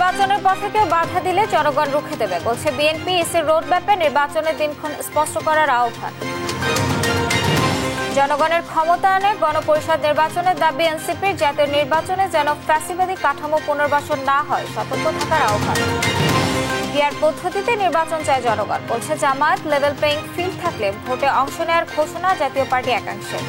নির্বাচনের পথে কেউ বাধা দিলে জনগণ রুখে দেবে বলছে বিএনপি। ইসির রোডম্যাপে নির্বাচনের দিনক্ষণ স্পষ্ট করার আহ্বান। জনগণের ক্ষমতায়নে গণপরিষদ নির্বাচনের দাবি এনসিপির। জাতীয় নির্বাচনে যেন ফ্যাসিবাদী কাঠামো পুনর্বাসন না হয় সতর্ক থাকার আহ্বান। পিআর পদ্ধতিতে নির্বাচন চায় জনগণ বলছে জামায়াত। লেভেল প্লেইং ফিল্ড থাকলে ভোটে অংশ নেওয়ার ঘোষণা জাতীয় পার্টি একাংশের।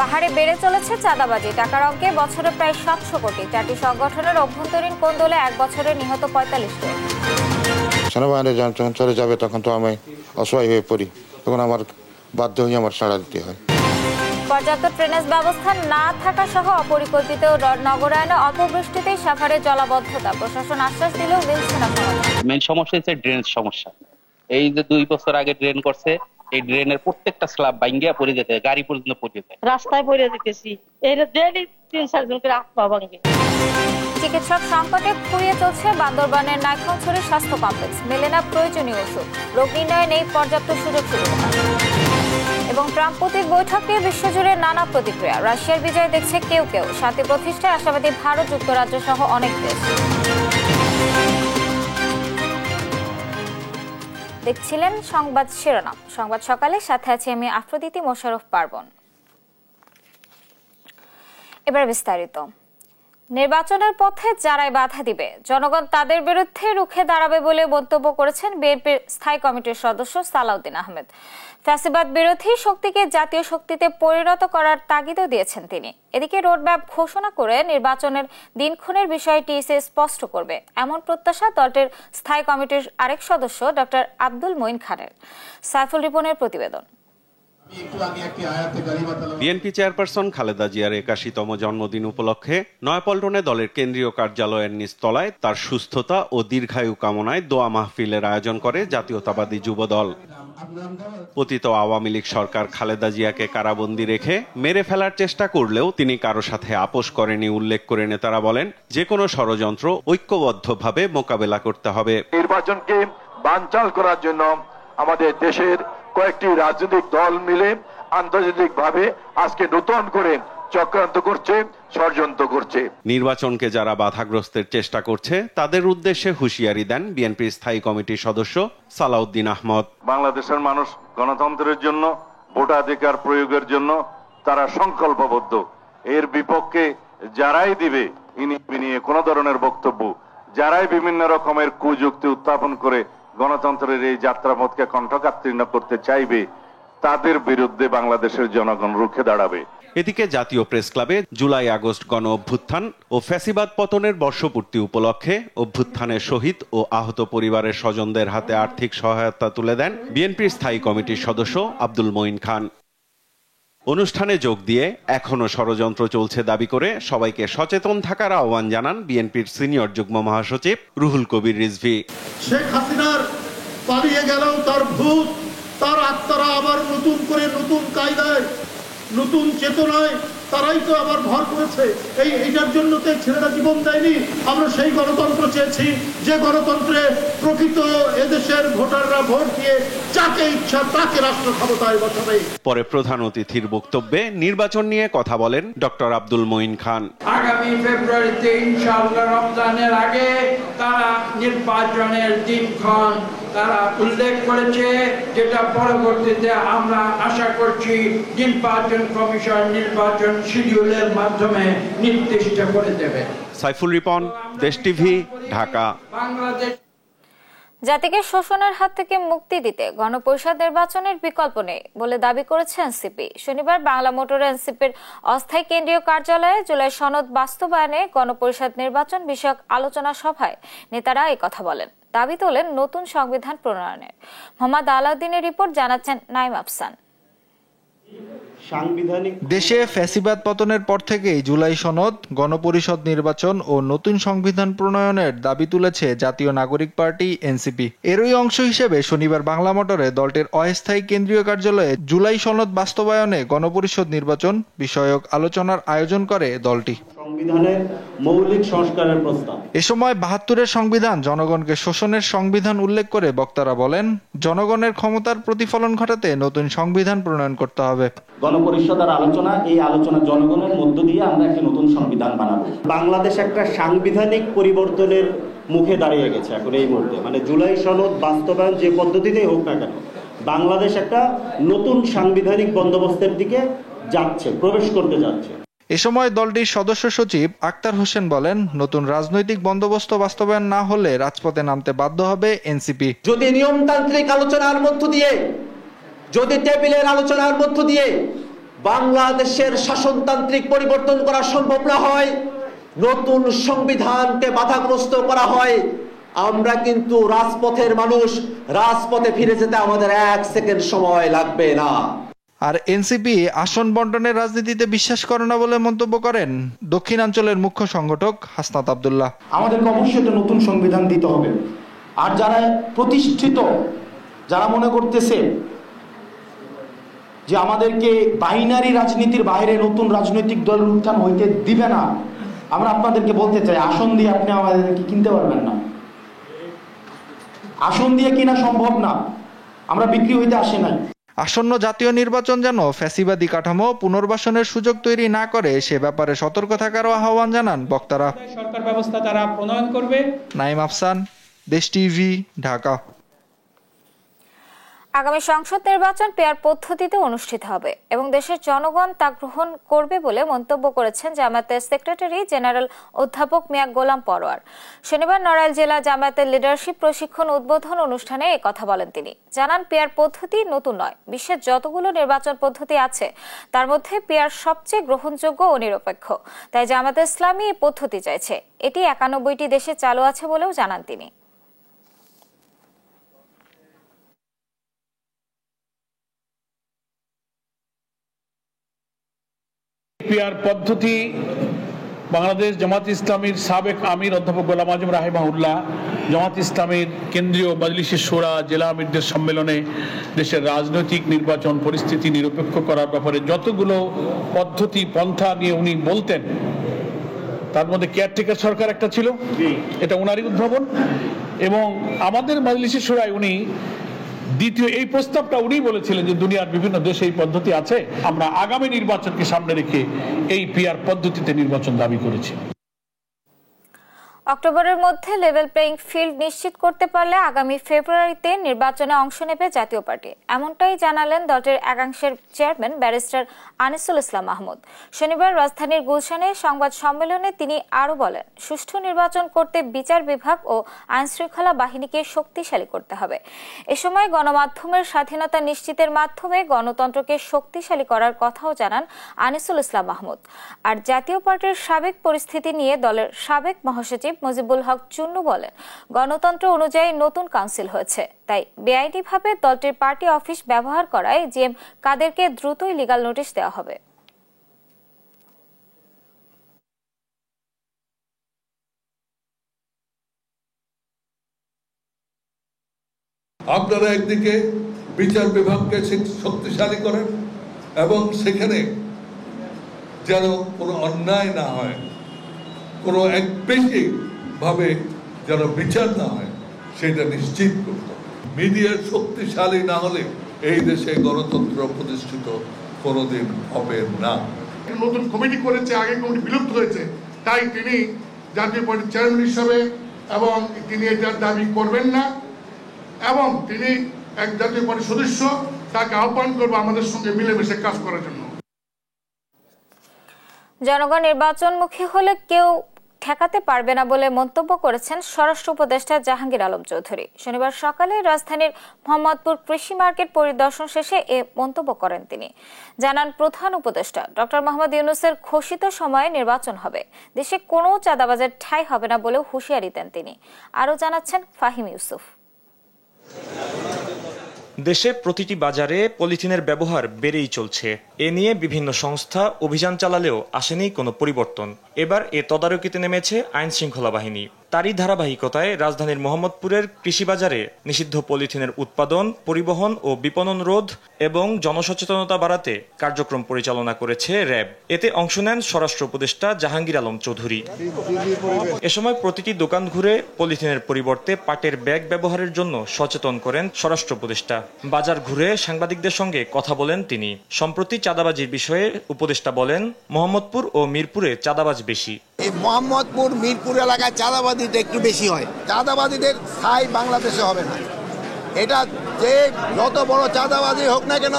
পাহাড়ে বেড়ে চলেছে চাঁদাবাজি। টাকার অঙ্কে বছরে প্রায় 700 কোটি। 4টি সংগঠনের অভ্যন্তরীণ কোন্দলে 1 বছরে নিহত 45 জন। সেনাবাহিনী যখন চলে যাবে তখন তো আমি অসহায় হয়ে পড়ি, তখন আমার বাধ্য হয়ে আমার সাড়া দিতে হয়। পর্যাপ্ত ড্রেনেজ ব্যবস্থা না থাকা সহ অপরিকল্পিত নগরায়নে অল্প বৃষ্টিতেই সাভারে জলাবদ্ধতা। প্রশাসন আশ্বাস দিলেও মিলছে না সমাধান। মেইন সমস্যা হচ্ছে ড্রেনেজ সমস্যা। এই যে 2 বছর আগে ড্রেন করছে, এই ড্রেনের প্রত্যেকটা স্ল্যাব ভাঙ্গিয়া পড়ে যেতে, গাড়ি পর্যন্ত পড়ে যায়। রাস্তায় পড়ে যেতেছি, এই ডেইলি 3-4 জন করে আত্মা ভাঙ্গে। চিকিৎসক সংকটে খুঁড়িয়ে চলছে বান্দরবানের নাইখংছড়ি স্বাস্থ্য কমপ্লেক্স। মেলে না প্রয়োজনীয় ওষুধ, রোগ নির্ণয়ে নেই পর্যাপ্ত সুযোগ সুবিধা। এবং ট্রাম্প পুতিন বৈঠক নিয়ে বিশ্বজুড়ে নানা প্রতিক্রিয়া। রাশিয়ার বিজয় দেখছে কেউ কেউ। শান্তি প্রতিষ্ঠায় আশাবাদী ভারত, যুক্তরাজ্য সহ অনেক দেশ। দেখছিলেন সংবাদ শিরোনাম। সংবাদ সকালে সাথে আছি আমি আফ্রোদিতি মোশাররফ পার্বণ। এবার বিস্তারিত। নির্বাচনের পথে যারাই বাধা দিবে জনগণ তাদের বিরুদ্ধে রুখে দাঁড়াবে বলে মন্তব্য করেছেন বিএনপির স্থায়ী কমিটির সদস্য সালাউদ্দিন আহমেদ। ফ্যাসিবাদ বিরোধী শক্তিকে জাতীয় শক্তিতে পরিণত করার তাগিদও দিয়েছেন তিনি। এদিকে রোডম্যাপ ঘোষণা করে নির্বাচনের দিনক্ষণের বিষয়টি ইসি স্পষ্ট করবে এমন প্রত্যাশা দলটির স্থায়ী কমিটির আরেক সদস্য ডক্টর আব্দুল মঈন খানের। সাইফুল রিপনের প্রতিবেদন। বিএনপি চেয়ারপারসন খালেদা জিয়ার 81তম জন্মদিন উপলক্ষে নয়াপল্টনে দলের কেন্দ্রীয় কার্যালয়ের নিচতলায় তার সুস্থতা ও দীর্ঘায়ু কামনায় দোয়া মাহফিলের আয়োজন করে জাতীয়তাবাদী যুবদল। পতিত আওয়ামী লীগ সরকার খালেদা জিয়াকে কারাবন্দী রেখে মেরে ফেলার চেষ্টা করলেও তিনি কারো সাথে আপোষ করেনি উল্লেখ করে নেতারা বলেন, যে কোনো ষড়যন্ত্র ঐক্যবদ্ধভাবে মোকাবেলা করতে হবে। নির্বাচনকে বানচাল করার জন্য আমাদের দেশের কয়েকটি রাজনৈতিক দল মিলে আন্তর্জাতিকভাবে আজকে নতুন করে চক্রান্ত করছে, ষড়যন্ত্র করছে। নির্বাচনকে যারা বাধাগ্রস্তের চেষ্টা করছে তাদের উদ্দেশ্যে হুঁশিয়ারি দেন বিএনপির স্থায়ী কমিটির সদস্য সালাউদ্দিন আহমদ। বাংলাদেশের মানুষ গণতন্ত্রের জন্য, ভোটাধিকার প্রয়োগের জন্য তারা সংকল্পবদ্ধ। এর বিপক্ষে যারাই দিবে নিয়ে কোনো ধরনের বক্তব্য, যারাই বিভিন্ন রকমের কুযুক্তি উত্থাপন করে গণতন্ত্রের এই যাত্রাপথকে কণ্ঠকাত্তীর্ণ করতে চাইবে, তাদের বিরুদ্ধে বাংলাদেশের জনগণ রুখে দাঁড়াবে। এদিকে জাতীয় প্রেস ক্লাবে জুলাই আগস্ট গণ অভ্যুত্থান ও ফ্যাসিবাদ পতনের বর্ষপূর্তি উপলক্ষে অভ্যুত্থানের শহীদ ও আহত পরিবারের স্বজনদের হাতে আর্থিক সহায়তা তুলে দেন বিএনপির স্থায়ী কমিটির সদস্য আব্দুল মঈন খান। অনুষ্ঠানে যোগ দিয়ে এখনো ষড়যন্ত্র চলছে দাবি করে সবাইকে সচেতন থাকার আহ্বান জানান বিএনপির সিনিয়র যুগ্ম মহাসচিব রুহুল কবির রিজভী। শেখ হাসিনার পালিয়ে গেলেও তার ভূত, তার আত্মারা আবার নতুন করে নতুন কায়দায়, নতুন চেতনায় তারাই তো আবার ভর করেছে। এইটার জন্য তো ছেলেরা জীবন দেয়নি। আমরা সেই গণতন্ত্র চেয়েছি যে গণতন্ত্রে প্রকৃত এদেশের ভোটাররা ভোট দিয়ে যাকে ইচ্ছা তাকে রাষ্ট্র ক্ষমতায় বসাবে। পরে প্রধান অতিথির বক্তব্যে নির্বাচন নিয়ে কথা বলেন ডক্টর আব্দুল মঈন খান। আগামী ফেব্রুয়ারিতে ইনশাআল্লাহ রমজানের আগে তারা নির্বাচনের দিনক্ষণ তারা উল্লেখ করেছে, যেটা পরবর্তীতে আমরা আশা করছি নির্বাচন কমিশন নির্বাচন শিডিউলের মাধ্যমে নির্দিষ্ট করে দেবে। সাইফুল রিপন, দেশ টিভি, ঢাকা। বাংলাদেশ জাতিকে শোষণের হাত থেকে মুক্তি দিতে গণপরিষদ নির্বাচনের বিকল্প নেই বলে দাবি করেছে এনসিপি। শনিবার বাংলা মোটরে এনসিপির অস্থায়ী কেন্দ্রীয় কার্যালয়ে জুলাই সনদ বাস্তবায়নে গণপরিষদ নির্বাচন বিষয়ক আলোচনা সভায় নেতারা এই কথা বলেন। দাবি তোলেন নতুন সংবিধান প্রণয়নের। মোহাম্মদ আলাউদ্দিনের রিপোর্ট, জানাচ্ছেন নাইম আফসান। দেশে ফ্যাসিবাদ পতনের পর থেকেই জুলাই সনদ, গণপরিষদ নির্বাচন ও নতুন সংবিধান প্রণয়নের দাবি তুলেছে জাতীয় নাগরিক পার্টি এনসিপি। এরই অংশ হিসেবে শনিবার বাংলা মোটরে দলটির অস্থায়ী কেন্দ্রীয় কার্যালয়ে জুলাই সনদ বাস্তবায়নে গণপরিষদ নির্বাচন বিষয়ক আলোচনার আয়োজন করে দলটি। সংবিধানের মৌলিক সংস্কারের প্রস্তাব। এ সময় ৭২-এর সংবিধান জনগণকে শোষণের সংবিধান উল্লেখ করে বক্তারা বলেন, জনগণের ক্ষমতার প্রতিফলন ঘটাতে নতুন সংবিধান প্রণয়ন করতে হবে। গণপরিষদের আলোচনা, এই আলোচনা জনগণের মধ্য দিয়ে আমরা একটি নতুন সংবিধান বানাবো। বাংলাদেশ একটা সাংবিধানিক পরিবর্তনের মুখে দাঁড়িয়ে গেছে এখন এই মুহূর্তে, মানে জুলাই সনদ বাস্তবায়ন যে পদ্ধতিতেই হোক না কেন, বাংলাদেশ একটা নতুন সাংবিধানিক বন্দোবস্তের দিকে যাচ্ছে, প্রবেশ করতে যাচ্ছে। এ সময় দলটির সদস্য সচিব আক্তার হোসেন বলেন, নতুন রাজনৈতিক বন্দোবস্ত বাস্তবায়ন না হলে রাজপথে নামতে বাধ্য হবে এনসিপি। যদি নিয়মতান্ত্রিক আলোচনার মধ্য দিয়ে, যদি টেবিলের আলোচনার মধ্য দিয়ে বাংলাদেশের শাসনতান্ত্রিক পরিবর্তন করা সম্ভব না হয়, নতুন সংবিধানকে বাধাগ্রস্ত করা হয়, আমরা কিন্তু রাজপথের মানুষ রাজপথে ফিরে যেতে আমাদের 1 সেকেন্ড সময় লাগবে না। আর এনসিপি আসন বন্টনের রাজনীতিতে বিশ্বাস করে না বলে মন্তব্য করেন দক্ষিণাঞ্চলের মুখ্য সংগঠক হাসনাত আব্দুল্লাহ। আমাদেরকে অবশ্যই একটা নতুন সংবিধান দিতে হবে। আর যারা প্রতিষ্ঠিত, যারা মনে করতেছে যে আমাদেরকে বাইনারি রাজনীতির বাইরে নতুন রাজনৈতিক দলের উত্থান হইতে দিবে না, আমরা আপনাদেরকে বলতে চাই, আসন দিয়ে আপনি আমাদেরকে কিনতে পারবেন না। আসন দিয়ে কিনা সম্ভব না, আমরা বিক্রি হইতে আসি নাই। আসন্ন জাতীয় নির্বাচন যেন ফ্যাসিবাদী কাঠামো পুনর্বাসনের সুযোগ তৈরি না করে সে ব্যাপারে সতর্ক থাকারও আহ্বান জানান বক্তারা। সরকার ব্যবস্থা তারা প্রণয়ন করবে। নাইম আফসান, দেশ টিভি, ঢাকা। আগামী সংসদ নির্বাচন পেয়ার পদ্ধতিতে অনুষ্ঠিত হবে এবং দেশের জনগণ তা গ্রহণ করবে বলে মন্তব্য করেছেন জামায়াতের সেক্রেটারি জেনারেল অধ্যাপক মিয়া গোলাম পরোয়ার। শনিবার নড়াইল জেলা জামায়াতের লিডারশিপ প্রশিক্ষণ উদ্বোধন অনুষ্ঠানে কথা বলেন তিনি। জানান, পেয়ার পদ্ধতি নতুন নয়, বিশ্বের যতগুলো নির্বাচন পদ্ধতি আছে তার মধ্যে পেয়ার সবচেয়ে গ্রহণযোগ্য ও নিরপেক্ষ। তাই জামায়াতে ইসলামী এই পদ্ধতি চাইছে। এটি 91টি দেশে চালু আছে বলেও জানান তিনি। পিআর পদ্ধতি বাংলাদেশ জামাত ইসলামীর সাবেক আমির অধ্যাপক গোলাম আজম রাহিমাহুল্লাহ জামাত ইসলামীর কেন্দ্রীয় মজলিসে শোরা জেলা আমিরদের সম্মেলনে দেশের রাজনৈতিক নির্বাচন পরিস্থিতি নিরপেক্ষ করার ব্যাপারে যতগুলো পদ্ধতি পন্থা নিয়ে উনি বলতেন, তার মধ্যে কেয়ারটেকার সরকার একটা ছিল, এটা ওনারই উদ্ভাবন। এবং আমাদের মজলিসে শোরায় উনি দ্বিতীয় এই প্রস্তাবটা উনি বলেছিলেন যে দুনিয়ার বিভিন্ন দেশে এই পদ্ধতি আছে, আমরা আগামী নির্বাচনকে সামনে রেখে এই পিআর পদ্ধতিতে নির্বাচন দাবি করেছি। অক্টোবরের মধ্যে লেভেল প্লেইং ফিল্ড নিশ্চিত করতে পারলে আগামী ফেব্রুয়ারিতে নির্বাচনে অংশ নেবে জাতীয় পার্টি, এমনটাই জানালেন দলটির একাংশের চেয়ারম্যান ব্যারিস্টার আনিসুল ইসলাম মাহমুদ। শনিবার রাজধানীর গুলশানে সংবাদ সম্মেলনে তিনি আরও বলেন, সুষ্ঠু নির্বাচন করতে বিচার বিভাগ ও আইনশৃঙ্খলা বাহিনীকে শক্তিশালী করতে হবে। এ সময় গণমাধ্যমের স্বাধীনতা নিশ্চিতের মাধ্যমে গণতন্ত্রকে শক্তিশালী করার কথাও জানান আনিসুল ইসলাম মাহমুদ। আর জাতীয় পার্টির সাবেক পরিস্থিতি নিয়ে দলের সাবেক মহাসচিব মুজিবুল হক চুন্নু বলেন, গণতন্ত্র অনুযায়ী নতুন কাউন্সিল হয়েছে, তাই বেআইনিভাবে দলটির পার্টি অফিস ব্যবহার করায় জিএম কাদেরকে দ্রুতই লিগ্যাল নোটিশ দেওয়া হবে। আপনারা একদিকে বিচার বিভাগকে শক্তিশালী করেন এবং সেখানে যেন কোনো অন্যায় না হয়, কোনো একপেশী ভাবে যেন বিচার না হয়, সেটা নিশ্চিত করতে হবে। মিডিয়া শক্তিশালী না হলে এই দেশে গণতন্ত্র প্রতিষ্ঠিত কোনোদিন হবে না। নতুন কমিটি করেছে, আগে কমিটি বিলুপ্ত হয়েছে, তাই তিনি জাতীয় পার্টির চেয়ারম্যান হিসাবে এবং তিনি এটার দাবি করবেন না এবং তিনি এক জাতীয় পার্টির সদস্য, তাকে আহ্বান করবো আমাদের সঙ্গে মিলেমিশে কাজ করার জন্য। জনগণ নির্বাচনমুখী হলে কেউ ঠেকাতে পারবে না বলে মন্তব্য করেছেন স্বরাষ্ট্র উপদেষ্টা জাহাঙ্গীর আলম চৌধুরী। শনিবার সকালে রাজধানীর মোহাম্মদপুর কৃষি মার্কেট পরিদর্শন শেষে এ মন্তব্য করেন তিনি। জানান, প্রধান উপদেষ্টা ডক্টর মোহাম্মদ ইউনূসের ঘোষিত সময়ে নির্বাচন হবে, দেশে কোনো চাঁদাবাজের ঠাঁই হবে না বলেও হুঁশিয়ারি দেন তিনি। আরও জানাচ্ছেন ফাহিম ইউসুফ। দেশে প্রতিটি বাজারে পলিথিনের ব্যবহার বেড়েই চলছে। এ নিয়ে বিভিন্ন সংস্থা অভিযান চালালেও আসেনি কোনো পরিবর্তন। এবার এ তদারকিতে নেমেছে আইন শৃঙ্খলা বাহিনী। তারই ধারাবাহিকতায় রাজধানীর মোহাম্মদপুরের কৃষি বাজারে নিষিদ্ধ পলিথিনের উৎপাদন, পরিবহন ও বিপণন রোধ এবং জনসচেতনতা বাড়াতে কার্যক্রম পরিচালনা করেছে র্যাব। এতে অংশ নেন স্বরাষ্ট্র উপদেষ্টা জাহাঙ্গীর আলম চৌধুরী। এ সময় প্রতিটি দোকান ঘুরে পলিথিনের পরিবর্তে পাটের ব্যাগ ব্যবহারের জন্য সচেতন করেন স্বরাষ্ট্র উপদেষ্টা। বাজার ঘুরে সাংবাদিকদের সঙ্গে কথা বলেন তিনি। সম্প্রতি চাঁদাবাজির বিষয়ে উপদেষ্টা বলেন, মোহাম্মদপুর ও মিরপুরে চাঁদাবাজ বেশি। এই মোহাম্মদপুর মিরপুর এলাকায় চাঁদাবাজিটা একটু বেশি হয়। চাঁদাবাজিদের স্থায়ী বাংলাদেশে হবে না। এটা যে যত বড় চাঁদাবাজি হোক না কেন,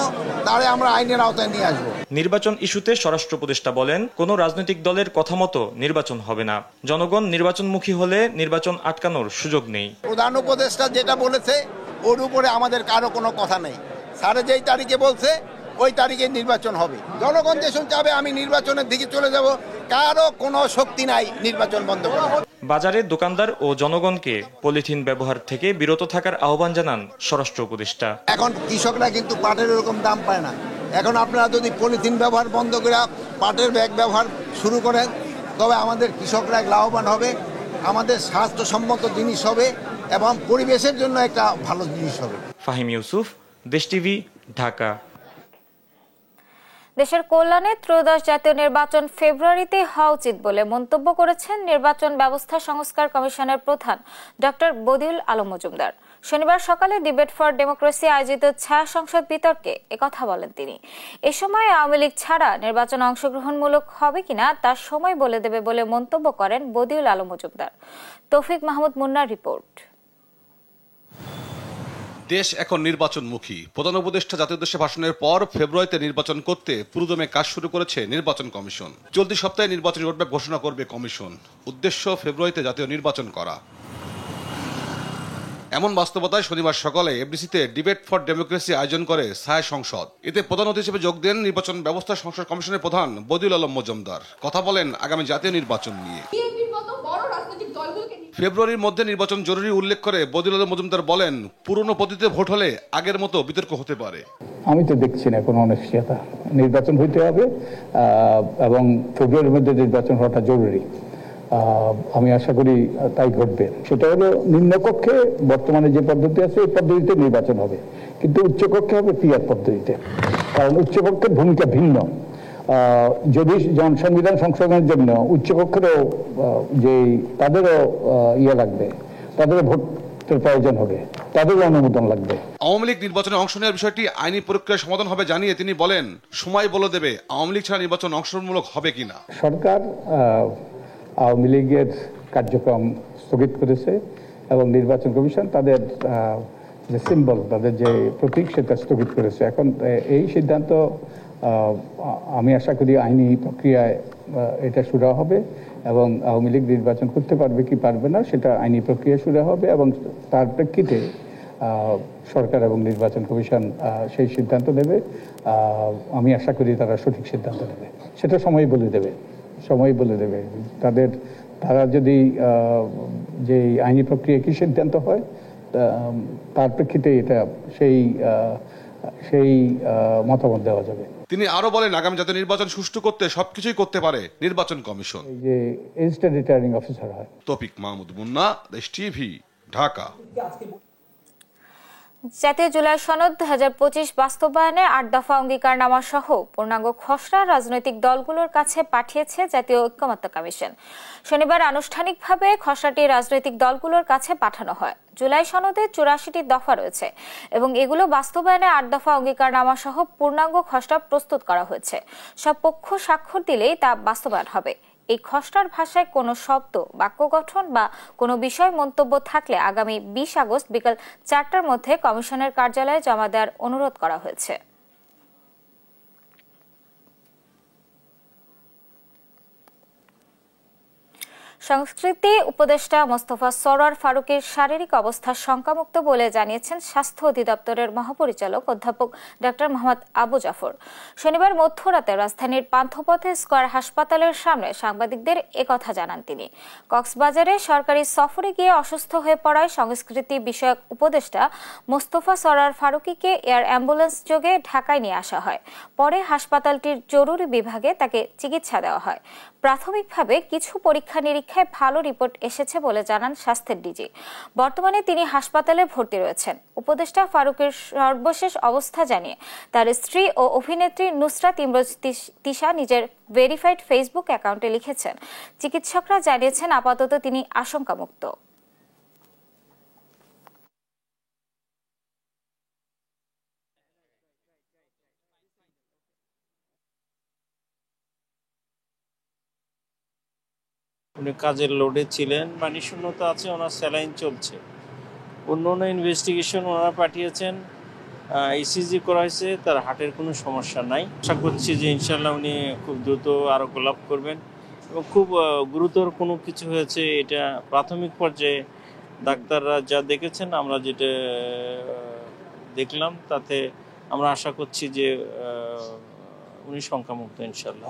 তারে আমরা আইনের আওতায় নিয়ে আসবো। নির্বাচন ইস্যুতে স্বরাষ্ট্র উপদেষ্টা বলেন, কোন রাজনৈতিক দলের কথা মতো নির্বাচন হবে না। জনগণ নির্বাচনমুখী হলে নির্বাচন আটকানোর সুযোগ নেই। প্রধান উপদেষ্টা যেটা বলেছে ওর উপরে আমাদের কারো কোনো কথা নেই। স্যার যেই তারিখে বলছে ওই তারিখে নির্বাচন হবে। জনগণ যেসব চাবে আমি নির্বাচনের দিকে চলে যাব, কারো কোনো শক্তি নাই নির্বাচন বন্ধ করা। বাজারে দোকানদার ও জনগণকে পলিথিন ব্যবহার থেকে বিরত থাকার আহ্বান জানান স্বরাষ্ট্র উপদেষ্টা। এখন কৃষকরা কিন্তু পাটের এরকম দাম পায় না। এখন আপনারা যদি পলিথিন ব্যবহার বন্ধ করে পাটের ব্যাগ ব্যবহার শুরু করেন, তবে আমাদের কৃষকরা লাভবান হবে, আমাদের স্বাস্থ্যসম্মত জিনিস হবে এবং পরিবেশের জন্য একটা ভালো জিনিস হবে। ফাহিম ইউসুফ, দেশ টিভি, ঢাকা। দেশের কল্যাণে ত্রয়োদশ জাতীয় নির্বাচন ফেব্রুয়ারিতে হওয়া উচিত বলে মন্তব্য করেছেন নির্বাচন ব্যবস্থা সংস্কার কমিশনের প্রধান ডক্টর বদিউল আলম মজুমদার। শনিবার সকালে ডিবেট ফর ডেমোক্রেসি আয়োজিত ছায়া সংসদ বিতর্কে একথা বলেন তিনি। এ সময় আওয়ামী লীগ ছাড়া নির্বাচন অংশগ্রহণমূলক হবে কিনা তার সময় বলে দেবে বলে মন্তব্য করেন বদিউল আলম মজুমদার। তৌফিক মাহমুদ মুন্নার রিপোর্ট। দেশ এখন নির্বাচনমুখী। প্রধান উপদেষ্টা জাতীয় উদ্দেশ্যে ভাষণের পর ফেব্রুয়ারিতে নির্বাচন করতে পুরোদমে কাজ শুরু করেছে নির্বাচন কমিশন। চলতি সপ্তাহে নির্বাচনী রোডম্যাপ ঘোষণা করবে কমিশন। উদ্দেশ্য ফেব্রুয়ারিতে জাতীয় নির্বাচন করা। এমন বাস্তবতায় শনিবার সকালে এফডিসিতে ডিবেট ফর ডেমোক্রেসি আয়োজন করে ছায়া সংসদ। এতে প্রধান অতিথি হিসেবে যোগ দেন নির্বাচন ব্যবস্থা সংস্কার কমিশনের প্রধান বদিউল আলম মজুমদার। কথা বলেন আগামী জাতীয় নির্বাচন নিয়ে। ফেব্রুয়ারির মধ্যে নির্বাচন জরুরি উল্লেখ করে বদিউল আলম মজুমদার বলেন, পুরনো পদ্ধতিতে ভোট হলে আগের মতো বিতর্ক হতে পারে। আমি তো দেখছি না কোনো অনিশ্চয়তা। নির্বাচন হইতে হবে এবং ফেব্রুয়ারির মধ্যে নির্বাচন হওয়াটা জরুরি। আমি আশা করি তাই ঘটবে। সেটা হলো নিম্নকক্ষে বর্তমানে যে পদ্ধতি আছে এই পদ্ধতিতে নির্বাচন হবে, কিন্তু উচ্চকক্ষে হবে পিআর পদ্ধতিতে। কারণ উচ্চকক্ষের ভূমিকা ভিন্ন। যদি সংবিধান সংশোধনের জন্য উচ্চকক্ষেরও যে তাদেরও লাগবে, তাদেরও ভোটের প্রয়োজন হবে, তাদেরও অনুমোদন লাগবে। আওয়ামী লীগ নির্বাচনে অংশ নেওয়ার বিষয়টি আইনি প্রক্রিয়ার সমাধান হবে জানিয়ে তিনি বলেন, সময় বলে দেবে আওয়ামী লীগ ছাড়া নির্বাচন অংশগ্রহণমূলক হবে কিনা। সরকার আওয়ামী লীগের কার্যক্রম স্থগিত করেছে এবং নির্বাচন কমিশন তাদের যে সিম্বল, তাদের যে প্রতীক, সেটা স্থগিত করেছে। এখন এই সিদ্ধান্ত আমি আশা করি আইনি প্রক্রিয়ায় এটা শুরু হবে এবং আওয়ামী লীগ নির্বাচন করতে পারবে কি পারবে না সেটা আইনি প্রক্রিয়া শুরু হবে এবং তার প্রেক্ষিতে সরকার এবং নির্বাচন কমিশন সেই সিদ্ধান্ত নেবে। আমি আশা করি তারা সঠিক সিদ্ধান্ত নেবে, সেটা সময় বলে দেবে। তারা যদি যে আইনি প্রক্রিয়া কি সিদ্ধান্ত হয় তার প্রেক্ষিতে এটা সেই মতামত দেওয়া যাবে। তিনি আরো বলেন, আগামী জাতীয় নির্বাচন সুষ্ঠু করতে সবকিছুই করতে পারে নির্বাচন কমিশন। যে ইনস্ট্যান্ট রিটার্নিং অফিসার হয়। তৌফিক মাহমুদ মুন্না, দেশ টিভি, ঢাকা। জাতীয় জুলাই সনদ 2025 বাস্তবায়নে 8 দফা অঙ্গীকারনামা সহ পূর্ণাঙ্গ খসড়া রাজনৈতিক দলগুলোর কাছে পাঠিয়েছে জাতীয় ঐক্যমত্য কমিশন। শনিবার আনুষ্ঠানিকভাবে খসড়াটি রাজনৈতিক দলগুলোর কাছে পাঠানো হয়। জুলাই সনদে 84টি দফা রয়েছে এবং এগুলো বাস্তবায়নে 8 দফা অঙ্গীকারনামা সহ পূর্ণাঙ্গ খসড়া প্রস্তুত করা হয়েছে। সব পক্ষ স্বাক্ষর দিলেই তা বাস্তবায়ন হবে। এই খসড়ার ভাষায় কোনো শব্দ, বাক্য গঠন বা কোনো বিষয় মন্তব্য থাকলে আগামী 20 আগস্ট বিকাল 4টার মধ্যে কমিশনের কার্যালয়ে জমা দেওয়ার অনুরোধ করা হয়েছে। সংস্কৃতি উপদেষ্টা মোস্তফা সরোয়ার ফারুকের শারীরিক অবস্থা শঙ্কামুক্ত বলে জানিয়েছেন স্বাস্থ্য অধিদপ্তরের মহাপরিচালক অধ্যাপক ডক্টর মোহাম্মদ আবু জাফর। শনিবার মধ্যরাতে রাজধানীর পান্থপথে স্কয়ার হাসপাতালের সামনে সাংবাদিকদের একথা জানান তিনি। কক্সবাজারে সরকারি সফরে গিয়ে অসুস্থ হয়ে পড়ায় সংস্কৃতি বিষয়ক উপদেষ্টা মোস্তফা সরোয়ার ফারুকীকে এয়ার অ্যাম্বুলেন্স যোগে ঢাকায় নিয়ে আসা হয়। পরে হাসপাতালটির জরুরি বিভাগে তাকে চিকিৎসা দেওয়া হয়। প্রাথমিকভাবে কিছু পরীক্ষা নিরীক্ষা পরীক্ষায় ভালো রিপোর্ট এসেছে বলে জানান স্বাস্থ্যের ডিজি। বর্তমানে তিনি হাসপাতালে ভর্তি রয়েছেন। উপদেষ্টা ফারুকের সর্বশেষ অবস্থা জানিয়ে তার স্ত্রী ও অভিনেত্রী নুসরাত ইমরোজ তিশা নিজের ভেরিফাইড ফেসবুক অ্যাকাউন্টে লিখেছেন, চিকিৎসকরা জানিয়েছেন আপাতত তিনি আশঙ্কামুক্ত। উনি কাজের লোডে ছিলেন, পানি শূন্যতা আছে, ওনার স্যালাইন চলছে। অন্য ইনভেস্টিগেশন ওনারা পাঠিয়েছেন, ইসিজি করা হয়েছে, তার হার্টের কোনো সমস্যা নাই। আশা করছি যে ইনশাল্লাহ উনি খুব দ্রুত আরোগ্য লাভ করবেন এবং খুব গুরুতর কোনো কিছু হয়েছে এটা প্রাথমিক পর্যায়ে ডাক্তাররা যা দেখেছেন, আমরা যেটা দেখলাম তাতে আমরা আশা করছি যে উনি শঙ্কামুক্ত ইনশাল্লাহ।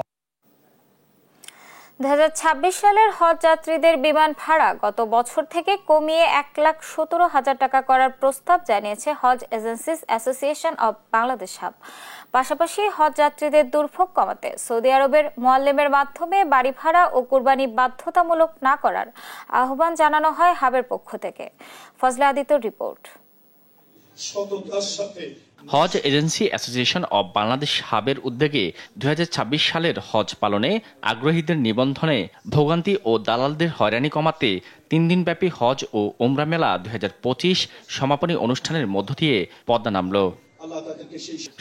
2026 সালের হজ যাত্রীদের বিমান ভাড়া গত বছর থেকে কমিয়ে 1,17,000 টাকা করার প্রস্তাব জানিয়েছে হজ agencies association of Bangladesh HAAB. পাশাপাশি হজ যাত্রীদের দুর্ভোগ কমাতে সৌদি আরবের মুআল্লিমের মাধ্যমে বাড়ি ভাড়া ও কুরবানি বাধ্যতামূলক না করার আহ্বান জানানো হয় হাবের পক্ষ থেকে। ফজলে আদিত্যর রিপোর্ট। হজ এজেন্সি অ্যাসোসিয়েশন অব বাংলাদেশ হাবের উদ্যোগে 2026 সালের হজ পালনে আগ্রহীদের নিবন্ধনে ভোগান্তি ও দালালদের হয়রানি কমাতে 3 দিনব্যাপী হজ ও ওমরা মেলা 2025 সমাপনী অনুষ্ঠানের মধ্য দিয়ে পদ্মা নামল।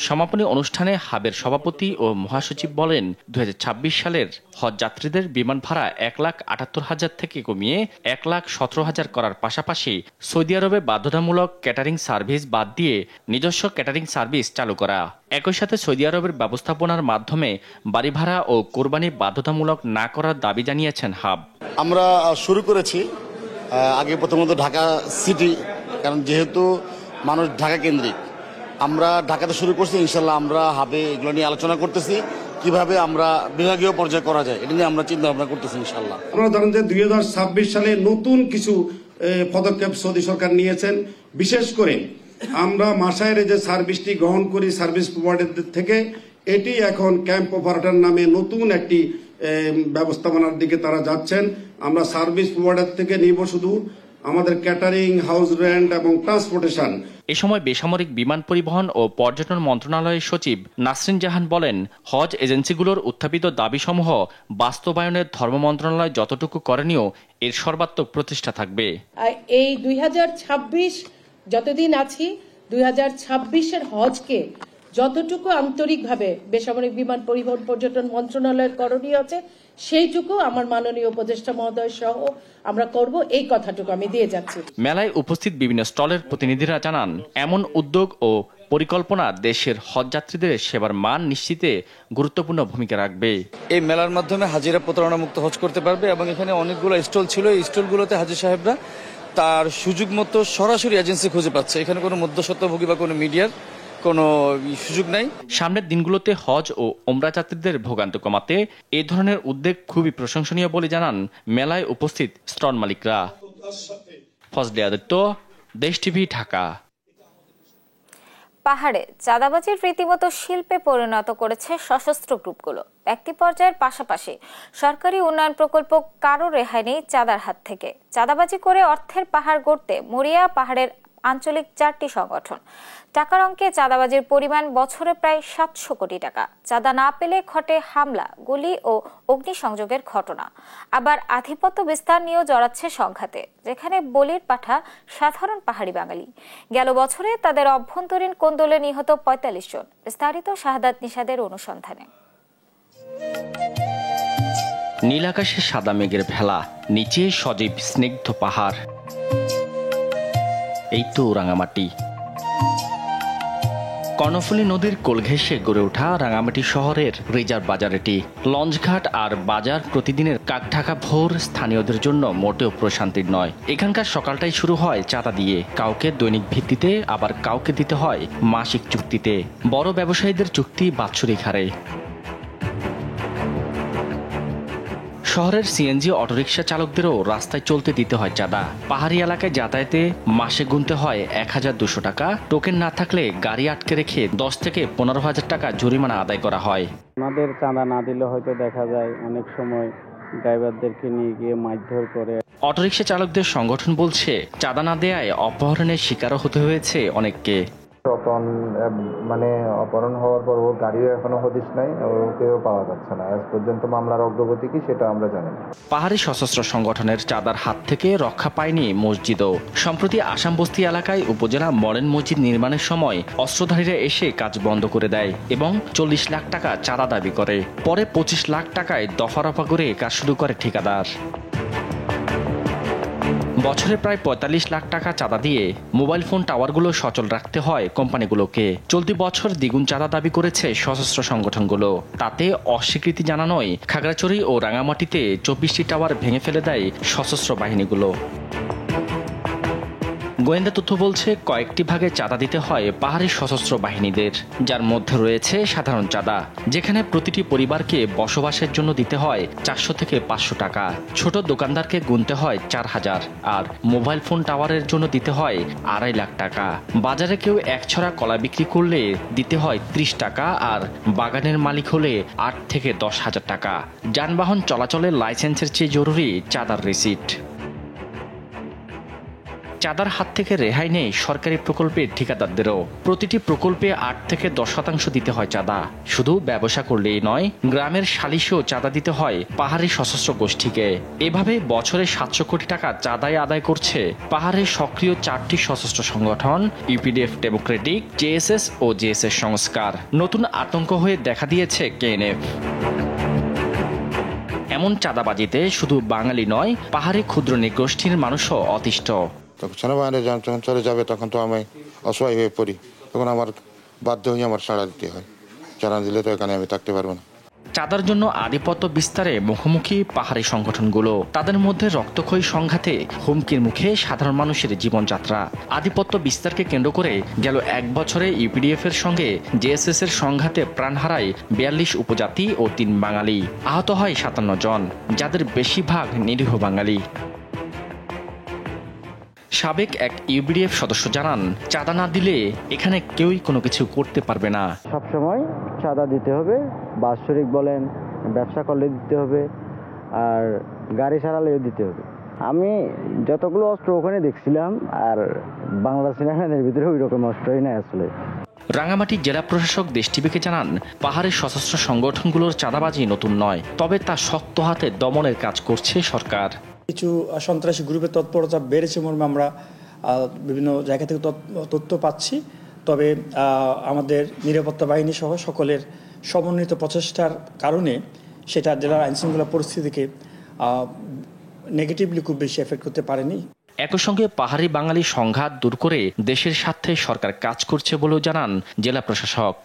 সমাপনী অনুষ্ঠানে হাবের সভাপতি ও মহাসচিব বলেন, 2026 সালের হজ যাত্রীদের বিমান ভাড়া 1,78,000 থেকে কমিয়ে 1,17,000 করার পাশাপাশি সৌদি আরবে বাধ্যতামূলক ক্যাটারিং সার্ভিস বাদ দিয়ে নিজস্ব ক্যাটারিং সার্ভিস চালু করা। একই সাথে সৌদি আরবের ব্যবস্থাপনার মাধ্যমে বাড়ি ভাড়া ও কোরবানি বাধ্যতামূলক না করার দাবি জানিয়েছেন হাব। আমরা শুরু করেছি আগে প্রথমত ঢাকা সিটি, কারণ যেহেতু মানুষ ঢাকা কেন্দ্রিক, আমরা ঢাকাতে শুরু করছি। ইনশাল্লাহ আমরা হাবে এগুলো নিয়ে আলোচনা করতেছি, কিভাবে আমরা বিভাগীয় পর্যায়ে করা যায়, এটা নিয়ে আমরা চিন্তা ভাবনা করতেছি ইনশাল্লাহ। আপনারা জানেন যে 2026 সালে নতুন কিছু পদক্ষেপ সৌদি সরকার নিয়েছেন। বিশেষ করে আমরা মাসায়ের যে সার্ভিসটি গ্রহণ করি সার্ভিস প্রোভাইডারদের থেকে, এটি এখন ক্যাম্প অপারেটর নামে নতুন একটি ব্যবস্থাপনার দিকে তারা যাচ্ছেন। আমরা সার্ভিস প্রোভাইডার থেকে নিব শুধু আমাদের ক্যাটারিং, হাউস রেন্ট এবং ট্রান্সপোর্টেশন। এ সময় বেসামরিক বিমান পরিবহন ও পর্যটন মন্ত্রণালয়ের সচিব নাসরিন জাহান বলেন, হজ এজেন্সিগুলোর উত্থাপিত দাবিসমূহ বাস্তবায়নের ধর্ম মন্ত্রণালয় যতটুকু করণীয় এর সর্বাত্মক প্রচেষ্টা থাকবে। এই 2026 যতদিন আছি 2026-এর হজকে যতটুকু আন্তরিকভাবে বেসামরিক বিমান পরিবহন পর্যটন মন্ত্রণালয়ের করণীয় আছে সেইটুকু আমার মাননীয় উপদেষ্টা মহোদয় সহ আমরা করব, এই কথাটুকু আমি দিয়ে যাচ্ছি। মেলায় উপস্থিত বিভিন্ন স্টলের প্রতিনিধিরা জানান, এমন উদ্যোগ ও পরিকল্পনা দেশের হজ যাত্রীদের সেবার মান নিশ্চিতে গুরুত্বপূর্ণ ভূমিকা রাখবে। এই মেলার মাধ্যমে হাজিরা প্রতারণা মুক্ত হজ করতে পারবে এবং এখানে অনেকগুলো স্টল ছিল, এই স্টলগুলোতে হাজি সাহেবরা তার সুযোগ মতো সরাসরি এজেন্সি খুঁজে পাচ্ছে। এখানে কোনো মধ্যস্বত্বভোগী বা কোনো মিডিয়ার কোনো সুযোগ নাই। সামনের দিনগুলোতে হজ ও ওমরা যাত্রীদের ভোগান্তি কমাতে এ ধরনের উদ্যোগ খুবই প্রশংসনীয় বলে জানান মেলায় উপস্থিত স্টল মালিকরা। ফজলে আদিত্য, দেশ টিভি, ঢাকা। পাহাড়ে চাঁদাবাজির রীতিমতো শিল্পে পরিণত করেছে সশস্ত্র গ্রুপগুলো। ব্যক্তি পর্যায়ের পাশাপাশি সরকারি উন্নয়ন প্রকল্প কারো রেহাই নেই চাঁদার হাত থেকে। চাঁদাবাজি করে অর্থের পাহাড় গড়তে মরিয়া পাহাড়ের আঞ্চলিক 4টি সংগঠন। টাকার অঙ্কে চাঁদাবাজির পরিমাণ বছরে প্রায় 700 কোটি টাকা। চাঁদা না পেলে ঘটে হামলা, গুলি ও অগ্নিসংযোগের ঘটনা। আবার আধিপত্য বিস্তার নিয়েও জড়াচ্ছে সংঘাতে, যেখানে বলির পাঠা সাধারণ পাহাড়ি বাঙালি। গেল বছরে তাদের অভ্যন্তরীণ কোন্দলে নিহত 45 জন। বিস্তারিত শাহাদাত নিশাদের অনুসন্ধানে। নীল আকাশে সাদা মেঘের ভেলা, নিচে সজীব স্নিগ্ধ পাহাড়। এই তো রাঙামাটি। কর্ণফুলী নদীর কোল ঘেঁষে গড়ে ওঠা রাঙামাটি শহরের রিজার্ভ বাজার এটি। লঞ্চঘাট আর বাজার প্রতিদিনের কাকঢাকা ভোর স্থানীয়দের জন্য মোটেও প্রশান্তির নয়। এখানকার সকালটাই শুরু হয় চাঁদা দিয়ে, কাউকে দৈনিক ভিত্তিতে, আবার কাউকে দিতে হয় মাসিক চুক্তিতে। বড় ব্যবসায়ীদের চুক্তি বাৎসরিক হারে। শহরের সিএনজি অটোরিকশা চালকদেরও রাস্তায় চলতে দিতে হয় চাঁদা। পাহাড়ি এলাকায় যাতায়াতে মাসে গুনতে হয় 1,200 টাকা। টোকেন না থাকলে গাড়ি আটকে রেখে 10 থেকে 15,000 টাকা জরিমানা আদায় করা হয়। আমাদের চাঁদা না দিলে হয়তো দেখা যায় অনেক সময় ড্রাইভারদেরকে নিয়ে গিয়ে মারধর করে। অটোরিকশা চালকদের সংগঠন বলছে, চাঁদা না দেয়ায় অপহরণের শিকারও হতে হয়েছে অনেককে। অপহরণ হওয়ার পর ওর গাড়িও এখনো হদিশ নাই, ওকেও পাওয়া যাচ্ছে না। আজ পর্যন্ত মামলার অগ্রগতি কি সেটা আমরা জানি না। পাহাড়ি সশস্ত্র সংগঠনের চাঁদার হাত থেকে রক্ষা পায়নি মসজিদও। সম্প্রতি আসাম বস্তি এলাকায় উপজেলা মডার্ন মসজিদ নির্মাণের সময় অস্ত্রধারীরা এসে কাজ বন্ধ করে দেয় এবং 40 লাখ টাকা চাঁদা দাবি করে। পরে 25 লাখ টাকায় দফা রফা করে কাজ শুরু করে ঠিকাদার। বছরে প্রায় 45 লাখ টাকা চাঁদা দিয়ে মোবাইল ফোন টাওয়ারগুলো সচল রাখতে হয় কোম্পানিগুলোকে। চলতি বছর দ্বিগুণ চাঁদা দাবি করেছে সশস্ত্র সংগঠনগুলো। তাতে অস্বীকৃতি জানানোয় খাগড়াছড়ি ও রাঙামাটিতে 24টি টাওয়ার ভেঙে ফেলে দেয় সশস্ত্র বাহিনীগুলো। গোয়েন্দা তথ্য বলছে, কয়েকটি ভাগে চাঁদা দিতে হয় পাহাড়ি সশস্ত্র বাহিনীদের, যার মধ্যে রয়েছে সাধারণ চাঁদা, যেখানে প্রতিটি পরিবারকে বসবাসের জন্য দিতে হয় 400 থেকে 500 টাকা। ছোট দোকানদারকে গুনতে হয় 4000, আর মোবাইল ফোন টাওয়ারের জন্য দিতে হয় 2.5 লাখ টাকা। বাজারে কেউ এক ছড়া কলা বিক্রি করলে দিতে হয় 30 টাকা, আর বাগানের মালিক হলে 8 থেকে 10,000 টাকা। যানবাহন চলাচলের লাইসেন্সের চেয়ে জরুরি চাঁদার রিসিট। চাঁদার হাত থেকে রেহাই নেই সরকারি প্রকল্পের ঠিকাদারদেরও। প্রতিটি প্রকল্পে 8 থেকে 10% দিতে হয় চাঁদা। শুধু ব্যবসা করলেই নয়, গ্রামের সালিশেও চাঁদা দিতে হয় পাহাড়ি সশস্ত্র গোষ্ঠীকে। এভাবে বছরে 700 কোটি টাকা চাঁদায় আদায় করছে পাহাড়ের সক্রিয় 4টি সশস্ত্র সংগঠন, ইউপিডিএফ ডেমোক্রেটিক, জেএসএস ও জেএসএস সংস্কার। নতুন আতঙ্ক হয়ে দেখা দিয়েছে কেএনএফ। এমন চাঁদাবাজিতে শুধু বাঙালি নয়, পাহাড়ি ক্ষুদ্র নৃগোষ্ঠীর মানুষও অতিষ্ঠ। সেনাবাহিনী যখন চলে যাবে তখন তো আমি অসহায় হয়ে পড়ি, তখন আমার বাধ্য হয়ে আমার সাড়া দিতে হয়। সাড়া দিলে তো এখানে আমি থাকতে পারবো না। চাঁদার জন্য আধিপত্য বিস্তারে মুখোমুখি পাহাড়ি সংগঠনগুলো। তাদের মধ্যে রক্তক্ষয়ী সংঘাতে হুমকির মুখে সাধারণ মানুষের জীবনযাত্রা। আধিপত্য বিস্তারকে কেন্দ্র করে গেল 1 বছরে ইউপিডিএফ এর সঙ্গে জেএসএস এর সংঘাতে প্রাণ হারায় 42 উপজাতি ও 3 বাঙালি। আহত হয় 57 জন, যাদের বেশিরভাগ নিরীহ বাঙালি। সাবেক এক ইউপিডিএফ সদস্য জানান, চাঁদা না দিলে এখানে কেউই কোনো কিছু করতে পারবে না। সবসময় চাঁদা দিতে হবে, বাৎসরিক বলেন, ব্যবসা করলে দিতে হবে, আর গাড়ি সারালেও দিতে হবে। আমি যতগুলো অস্ত্র ওখানে দেখছিলাম, আর বাংলা সিনেমাদের ভিতরে ওই রকম অস্ত্রই নাই আসলে। রাঙামাটি জেলা প্রশাসক দেশ টিভিকে জানান, পাহাড়ের সশস্ত্র সংগঠনগুলোর চাঁদাবাজি নতুন নয়, তবে তা শক্ত হাতে দমনের কাজ করছে সরকার। কিছু সন্ত্রাসী গ্রুপের তৎপরতা বেড়েছে মর্মে আমরা বিভিন্ন জায়গা থেকে তথ্য পাচ্ছি। তবে আমাদের নিরাপত্তা বাহিনী সহ সকলের সমন্বিত প্রচেষ্টার কারণে সেটা জেলার আইনশৃঙ্খলা পরিস্থিতিকে নেগেটিভলি খুব বেশি এফেক্ট করতে পারেনি। একই সঙ্গে পাহাড়ি বাঙালি সংঘাত দূর করে দেশের স্বার্থে সরকার কাজ করছে বলেও জানান জেলা প্রশাসক।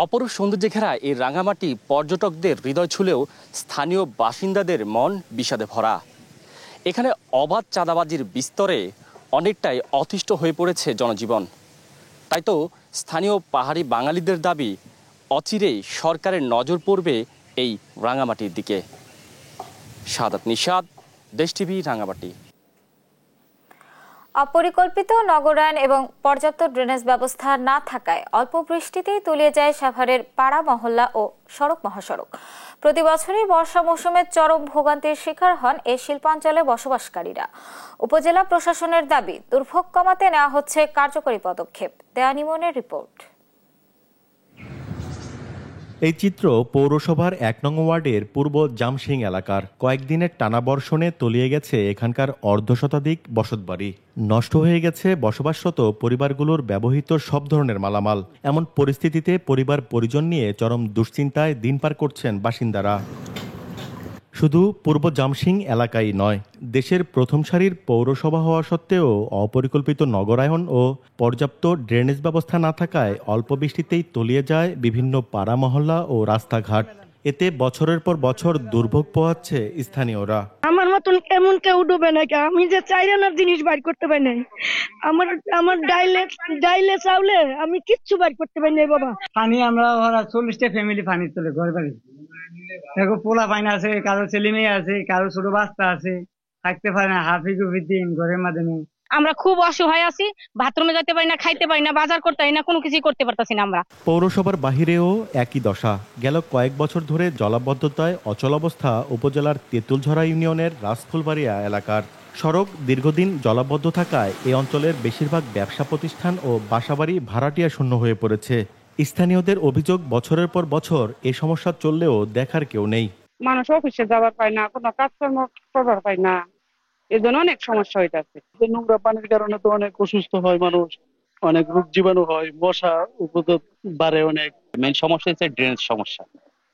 অপরূপ সৌন্দর্যে ঘেরা এই রাঙামাটি পর্যটকদের হৃদয় ছুলেও স্থানীয় বাসিন্দাদের মন বিষাদে ভরা। এখানে অবাধ চাঁদাবাজির বিস্তরে অনেকটাই অতিষ্ঠ হয়ে পড়েছে জনজীবন। তাই তো স্থানীয় পাহাড়ি বাঙালিদের দাবি, অচিরেই সরকারের নজর পড়বে এই রাঙামাটির দিকে। সাদাত নিশাদ, দেশ টিভি, রাঙামাটি। অপরিকল্পিত নগরায়ন এবং পর্যাপ্ত ড্রেনেজ ব্যবস্থা না থাকায় অল্প বৃষ্টিতেই তলিয়ে যায় সাভারের পাড়া মহল্লা ও সড়ক মহাসড়ক। প্রতি বছরই বর্ষা মৌসুমে চরম ভোগান্তির শিকার হন এই শিল্পাঞ্চলে বসবাসকারীরা। উপজেলা প্রশাসনের দাবি, দুর্ভোগ কমাতে নেওয়া হচ্ছে কার্যকরী পদক্ষেপ। দেয়ানিমনের রিপোর্ট। এই চিত্র পৌরসভার 1 নং ওয়ার্ডের পূর্ব জামসিং এলাকার। কয়েকদিনের টানা বর্ষণে তলিয়ে গেছে এখানকার অর্ধশতাধিক বসতবাড়ি। নষ্ট হয়ে গেছে বসবাসরত পরিবারগুলোর ব্যবহৃত সব ধরনের মালামাল। এমন পরিস্থিতিতে পরিবার পরিজন নিয়ে চরম দুশ্চিন্তায় দিন পার করছেন বাসিন্দারা। শুধু পূর্ব জামসিং এলাকায় নয়, দেশের প্রথম সারির পৌরসভা হওয়া সত্ত্বেও অপরিকল্পিত নগরায়ন ও পর্যাপ্ত ড্রেনেজ ব্যবস্থা না থাকায় অল্প বৃষ্টিতেই তলিয়ে যায় বিভিন্ন পাড়া মহল্লা ও রাস্তাঘাট। এতে বছরের পর বছর দুর্ভোগ পোহাচ্ছে স্থানীয়রা। আমার মতন এমন কেউ ডুবে না, আমি যে চাইরানার জিনিস বাইর করতে পারি নাই, আমার ডাইলে চাউলে আমি কিচ্ছু বাইর করতে পারি নাই বাবা। পানি আমরা 40টা ফ্যামিলি পানি তোলে ঘর বাড়ি। দেখো পোলা পানি আছে, কারো ছেলে মেয়ে আছে, কারো ছোট বাচ্চা আছে, থাকতে পারে না, হাফি গুফি দিন ঘরের মাধ্যমে আমরা খুব অসহায় আছি, বাথরুমে যেতে পারি না, খাইতে পারি না, বাজার করতে পারি না, কোনো কিছুই করতে পারতাছি না আমরা। পৌরসভার বাহিরেও একই দশা। গেল কয়েক বছর ধরে জলাবদ্ধতায় অচল অবস্থা উপজেলার তেঁতুলঝরা ইউনিয়নের রাজফুলবাড়িয়া এলাকার। সড়ক দীর্ঘদিন জলাবদ্ধ থাকায় এই অঞ্চলের বেশিরভাগ ব্যবসা প্রতিষ্ঠান ও বাসাবাড়ি ভাড়াটিয়া শূন্য হয়ে পড়েছে। স্থানীয়দের অভিযোগ, বছরের পর বছর এ সমস্যা চললেও দেখার কেউ নেই। মানুষ অফিসে যাবার পায় না, কোনো কাজকর্ম করবার পায় না, এজন্য অনেক সমস্যা হইতাছে। নোংরা পানির কারণে তো অনেক অসুস্থ হয় মানুষ, অনেক রোগ জীবাণু হয়, মশা উপদ্রব বাড়ে অনেক। মেইন সমস্যা হচ্ছে ড্রেনেজ সমস্যা।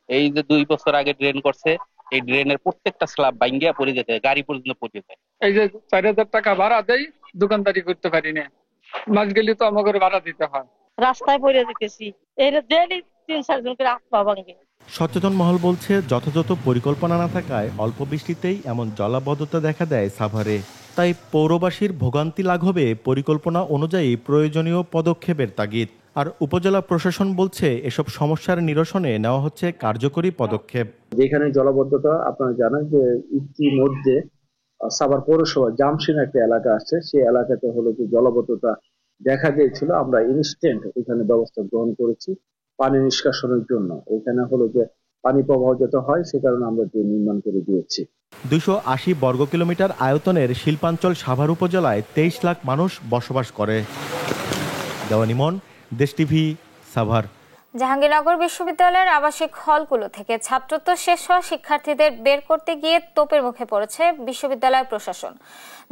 এই যে 2 বছর আগে ড্রেন করছে, এই ড্রেনের প্রত্যেকটা স্ল্যাব ভাঙ্গিয়া পড়ে যেতে, গাড়ি পর্যন্ত পড়ে যায়। এই যে 4000 টাকা ভাড়া দেই, দোকানদারি করতে পারি না, মাস গেলে তো আমাকে ভাড়া দিতে হয়। রাস্তায় পড়ে যেতেছি, এর ডেইলি 3-4 জন করে হাত পা ভাঙে। সচেতন মহল বলছে, যথাযথ পরিকল্পনা না থাকায় অল্প বৃষ্টিতেই এমন জলাবদ্ধতা দেখা দেয় সাভারে। তাই পৌরবাসীর ভোগান্তি লাঘবে পরিকল্পনা অনুযায়ী প্রয়োজনীয় পদক্ষেপের তাগিদ। আর উপজেলা প্রশাসন বলছে, এসব সমস্যার নিরসনে নেওয়া হচ্ছে কার্যকরী পদক্ষেপ। যেখানে জলাবদ্ধতা আপনারা জানেন যে ইতিমধ্যে সাভার পৌরসভা জামসিং একটা এলাকা আছে, সেই এলাকাতে হলো যে জলাবদ্ধতা দেখা দিয়েছিল, আমরা ইনস্ট্যান্ট এখানে ব্যবস্থা গ্রহণ করেছি পানি নিষ্কাশনের জন্য। এখানে হলো যে পানি প্রবাহ যত হয় সে কারণে আমরা যে নির্মাণ করে দিয়েছি। 280 বর্গ কিলোমিটার আয়তনের শিল্পাঞ্চল সাভার উপজেলায় 23 লাখ মানুষ বসবাস করে। দেওয়ানিমন, দেশ টিভি, সাভার। জাহাঙ্গীরনগর বিশ্ববিদ্যালয়ের আবাসিক হলগুলো থেকে ছাত্রত্ব শেষ হওয়া শিক্ষার্থীদের বের করতে গিয়ে তোপের মুখে পড়েছে বিশ্ববিদ্যালয় প্রশাসন।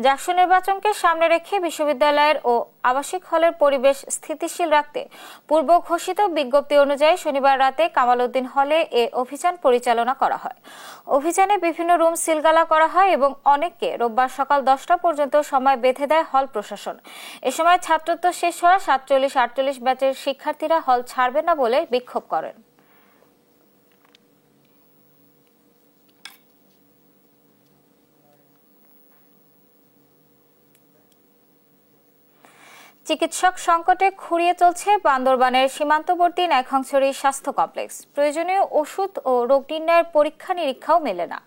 জাকসু নির্বাচনকে সামনে রেখে বিশ্ববিদ্যালয়ের ও আবাসিক হলের পরিবেশ স্থিতিশীল রাখতে পূর্ব ঘোষিত বিজ্ঞপ্তি অনুযায়ী শনিবার রাতে কামালউদ্দিন হলে এ অভিযান পরিচালনা করা হয়। অভিযানে বিভিন্ন রুম সিলগালা করা হয় এবং অনেককে রোববার সকাল 10টা পর্যন্ত সময় বেঁধে দেয় হল প্রশাসন। এ সময় ছাত্রত্ব শেষ হওয়া 47-48 ব্যাচের শিক্ষার্থীরা হল ছাড়বে না বলে বিক্ষোভ করেন। চিকিৎসক সংকটে খুঁড়িয়ে চলছে বান্দরবানের সীমান্তবর্তী নাইক্ষ্যংছড়ি স্বাস্থ্য কমপ্লেক্স। প্রয়োজনীয় ওষুধ ও রোগ নির্ণয়ের পরীক্ষা নিরীক্ষাও মেলে না।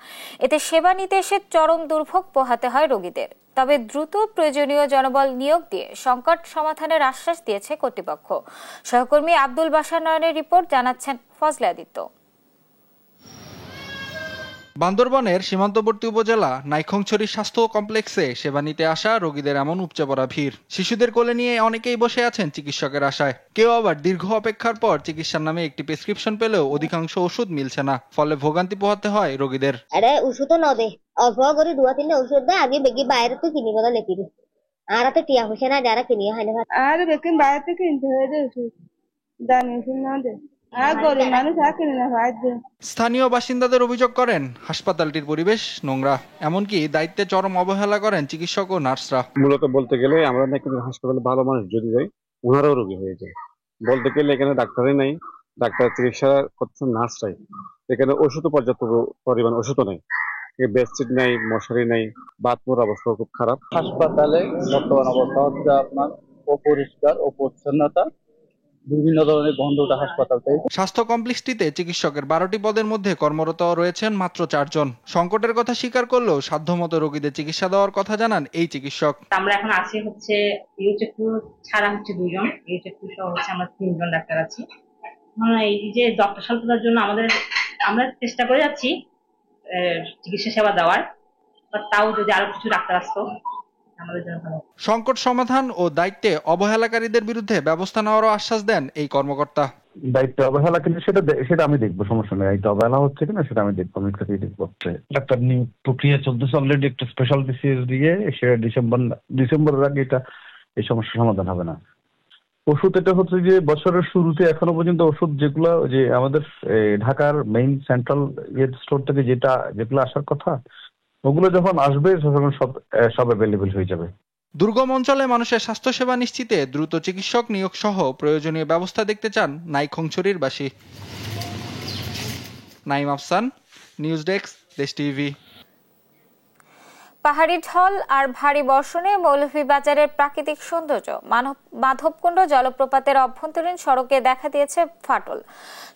এতে সেবা নিতে এসে চরম দুর্ভোগ পোহাতে হয় রোগীদের। তবে দ্রুত প্রয়োজনীয় জনবল নিয়োগ দিয়ে সংকট সমাধানের আশ্বাস দিয়েছে কর্তৃপক্ষ। সহকর্মী আব্দুল বাশার নয়নের রিপোর্ট, জানাচ্ছেন ফজলে আদিত্য। বান্দরবানের সীমান্তবর্তী উপজেলা নাইক্ষ্যংছড়ি স্বাস্থ্য কমপ্লেক্সে সেবা নিতে আসা রোগীদের এমন উপচে পড়া ভিড়। শিশুদের কোলে নিয়ে অনেকেই বসে আছেন চিকিৎসকের আশায়। কেউ আবার দীর্ঘ অপেক্ষার পর চিকিৎসার নামে একটি প্রেসক্রিপশন পেলেও অধিকাংশ ওষুধ মিলছে না, ফলে ভোগান্তি পোহাতে হয় রোগীদের। ওষুধও নদে অল্প করে 2-3 ওষুধ দেয়, আগে বেগি বাইরে তো কিনি বলা লেখি দিই, আর তো টিয়া হচ্ছে না, যারা কিনিয়ে হয় না, আর বেশি বাইরে থেকে কিনতে হয়ে যায় ওষুধ, জানি ওষুধ না দে। স্থানীয় বাসিন্দাদের অভিযোগ করেন, হাসপাতালটির পরিবেশ নোংরা, এমনকি দায়িত্বে চরম অবহেলা করেন চিকিৎসক ও নার্সরা। মূলত বলতে গেলে আমরা নাকি হাসপাতালে ভালো মানুষ যদি যাই, ওনারাও রোগী হয়ে যায়। বলতে গেলে এখানে ডাক্তারই নাই, ডাক্তার চিকিৎসা করছেন নার্সরাই। এখানে ওষুধ পর্যাপ্ত পরিমাণ ওষুধও নেই, বেডশিট নেই, মশারি নেই, বাথরুমের অবস্থা খুব খারাপ। হাসপাতালে বর্তমান অবস্থা হচ্ছে আপনার অপরিষ্কার, অপরিচ্ছন্নতা, বিভিন্ন ধরনের গন্ধটা হাসপাতাল থেকে। স্বাস্থ্য কমপ্লেক্সটিতে চিকিৎসকের 12টি পদের মধ্যে কর্মরত রয়েছেন মাত্র 4 জন। সংকটের কথা স্বীকার করলেও সাধ্যমতো রোগীদের চিকিৎসা দেওয়ার কথা জানান এই চিকিৎসক। আমরা এখন আছি হচ্ছে ইউচেকু ছাড়া হচ্ছে 2 জন, ইউচেকু সহ হচ্ছে আমরা 3 জন ডাক্তার আছি। এই যে ডক্টর স্বল্পতার জন্য আমরা চেষ্টা করে যাচ্ছি চিকিৎসা সেবা দেওয়ার, তাও যদি আরো কিছু ডাক্তার আসতো আমাদের জন্য ভালো। সংকট সমাধান ও দায়িত্বে অবহেলাকারীদের বিরুদ্ধে ব্যবস্থা নেওয়ারও আশ্বাস দেন এই কর্মকর্তা। দায়িত্ব অবহেলা কিন্তু সেটা আমি দেখবো, সমস্যা নেই। দায়িত্ব অবহেলা হচ্ছে কিনা সেটা আমি দেখবো, আমি কাছেই দেখবো। ডাক্তার নিয়োগ প্রক্রিয়া চলতেছে অলরেডি, একটা স্পেশাল বিসিএস দিয়ে সে ডিসেম্বরের আগে এটা এই সমস্যার সমাধান হবে না। ওষুধ এটা হচ্ছে যে বছরের শুরুতে এখনো পর্যন্ত ওষুধ যেগুলো যে আমাদের ঢাকার মেইন সেন্ট্রাল স্টোর থেকে যেগুলো আসার কথা, ওগুলো যখন আসবে তখন সব অ্যাভেলেবেল হয়ে যাবে। দুর্গম অঞ্চলে মানুষের স্বাস্থ্যসেবা নিশ্চিতে দ্রুত চিকিৎসক নিয়োগ সহ প্রয়োজনীয় ব্যবস্থা দেখতে চান নাইক্ষ্যংছড়ির বাসী। নাইম আফসান, নিউজ ডেস্ক, দেশ টিভি। পাহাড়ি ঢল আর ভারী বর্ষণে মৌলভীবাজারের প্রাকৃতিক সৌন্দর্য মাধবকুণ্ড জলপ্রপাতের অভ্যন্তরীণ সড়কে দেখা দিয়েছে ফাটল।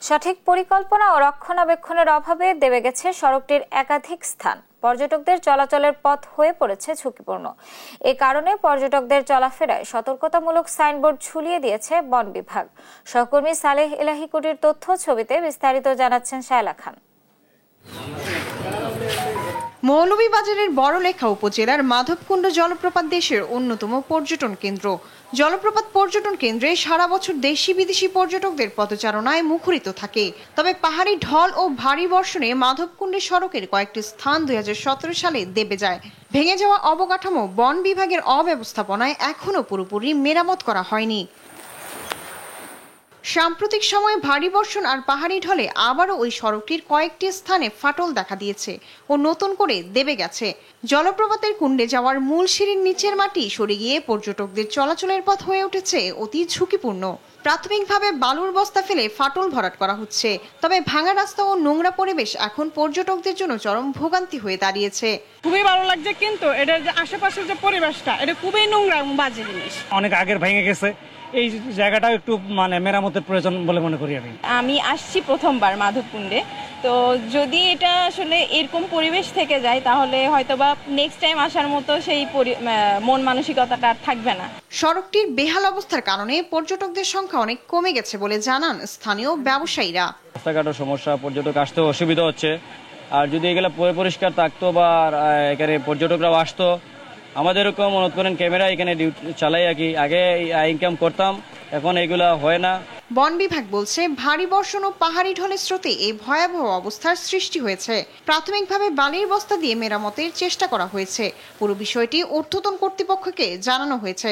সঠিক পরিকল্পনা ও রক্ষণাবেক্ষণের অভাবে দেবে গেছে সড়কটির একাধিক স্থান। পর্যটকদের চলাচলের পথ হয়ে পড়েছে ঝুঁকিপূর্ণ। এ কারণে পর্যটকদের চলাফেরায় সতর্কতামূলক সাইনবোর্ড ঝুলিয়ে দিয়েছে বন বিভাগ। সহকর্মী সালেহ এলাহি কুটির তথ্য ছবিতে বিস্তারিত জানাচ্ছেন শায়লা খান। মৌলভীবাজারের বড়লেখা উপজেলার মাধবকুণ্ড জলপ্রপাত দেশের অন্যতম পর্যটন কেন্দ্র। জলপ্রপাত পর্যটন কেন্দ্রে সারা বছর দেশি বিদেশি পর্যটকদের পদচারণায় মুখরিত থাকে। তবে পাহাড়ি ঢল ও ভারী বর্ষণে মাধবকুণ্ডের সড়কের কয়েকটি স্থান 2017 সালে দেবে যায়। ভেঙে যাওয়া অবকাঠামো বন বিভাগের অব্যবস্থাপনায় এখনো পুরোপুরি মেরামত করা হয়নি। সাম্প্রতিক সময়ে ভারী বর্ষণ আর পাহাড়ি ঢলে আবারও ওই সড়কটির কয়েকটি স্থানে ফাটল দেখা দিয়েছে ও নতুন করে দেবে গেছে। জলপ্রপাতের কুণ্ডে যাওয়ার মূল সিঁড়ির নিচের মাটি সরে গিয়ে পর্যটকদের চলাচলের পথ হয়ে উঠেছে অতি ঝুঁকিপূর্ণ। প্রাথমিকভাবে বালুর বস্তা ফেলে ফাটল ভরাট করা হচ্ছে। তবে ভাঙা রাস্তা ও নোংরা পরিবেশ এখন পর্যটকদের জন্য চরম ভোগান্তি হয়ে দাঁড়িয়েছে। খুবই ভালো লাগছে, কিন্তু এটার যে আশেপাশের যে পরিবেশটা এটা খুবই নোংরা এবং বাজে জিনিস। অনেক আগের ভেঙে গেছে, এই জায়গাটা একটু মেরামতের প্রয়োজন বলে মনে করি। আমি আসছি প্রথমবার মাধবকুণ্ডে, তো যদি এটা আসলে এরকম পরিবেশ থেকে যায় তাহলে হয়তোবা নেক্সট টাইম আসার মতো সেই মন মানসিকতাটা আর থাকবে না। সড়কটির বেহাল অবস্থার কারণে পর্যটকদের সংখ্যা অনেক কমে গেছে বলে জানান স্থানীয় ব্যবসায়ীরা। রাস্তাঘাটের সমস্যা, পর্যটক আসতে অসুবিধা হচ্ছে। আর যদি এগুলো পরিষ্কার থাকতো বা এখানে পর্যটকরাও আসতো, আমাদের এরকম মনে করেন ক্যামেরা এখানে চালাই আগে ইনকাম করতাম, এখন এগুলা হয় না। বন বিভাগ বলছে ভারী বর্ষণ ও পাহাড়ি ঢলের স্রোতে এই ভয়াবহ অবস্থার সৃষ্টি হয়েছে। প্রাথমিকভাবে বালির বস্তা দিয়ে মেরামতের চেষ্টা করা হয়েছে। পুরো বিষয়টি ঊর্ধ্বতন কর্তৃপক্ষকে জানানো হয়েছে।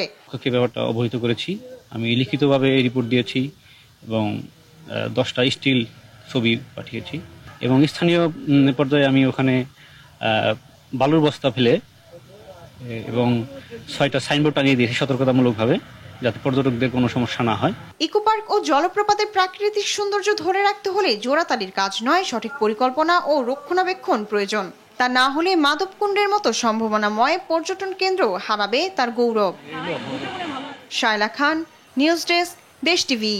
ব্যাপারটা অবহিত করেছি, আমি লিখিতভাবে রিপোর্ট দিয়েছি এবং 10টা স্টিল ছবি পাঠিয়েছি এবং স্থানীয় পর্যায়ে আমি ওখানে বালুর বস্তা ফেলে এবং 6টা সাইনবোর্ড টানিয়ে দিয়েছি সতর্কতামূলকভাবে, যাতে পর্যটকদের কোনো সমস্যা না হয়। ইকো পার্ক ও জলপ্রপাতের প্রাকৃতিক সৌন্দর্য ধরে রাখতে হলে জোড়াতালির কাজ নয়, সঠিক পরিকল্পনা ও রক্ষণাবেক্ষণ প্রয়োজন। তা না হলে মাধবকুণ্ডের মতো সম্ভাবনাময় পর্যটন কেন্দ্র হারাবে তার গৌরব। শায়লা খান, নিউজ ডেস্ক, দেশ টিভি।